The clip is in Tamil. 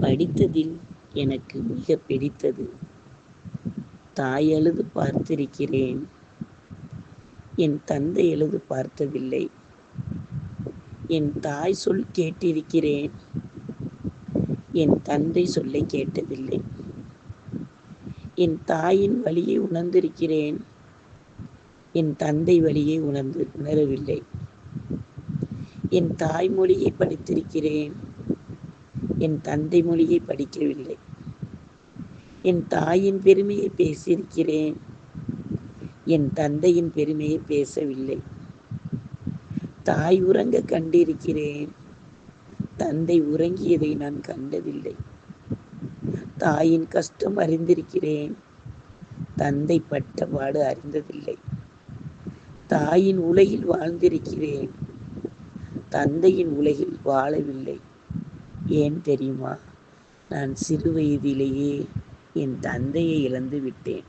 படித்ததில் எனக்கு மிக பிடித்தது. தாய் அழுது பார்த்திருக்கிறேன். என் தந்தை அழுது பார்த்ததில்லை. என் தாய் சொல் கேட்டிருக்கிறேன். என் தந்தை சொல்லை கேட்டதில்லை. என் தாயின் வலியை உணர்ந்திருக்கிறேன். என் தந்தை வலியை உணரவில்லை. என் தாய்மொழியை படித்திருக்கிறேன். என் தந்தை மொழியை படிக்கவில்லை. என் தாயின் பெருமையை பேசியிருக்கிறேன். என் தந்தையின் பெருமையை பேசவில்லை. தாய் உறங்க கண்டிருக்கிறேன். தந்தை உறங்கியதை நான் கண்டதில்லை. தாயின் கஷ்டம் அறிந்திருக்கிறேன். தந்தை பட்ட பாடு அறிந்ததில்லை. தாயின் உலகில் வாழ்ந்திருக்கிறேன். தந்தையின் உலகில் வாழவில்லை. ஏன் தெரியுமா? நான் சிறு வயதிலேயே என் தந்தையை இழந்து விட்டேன்.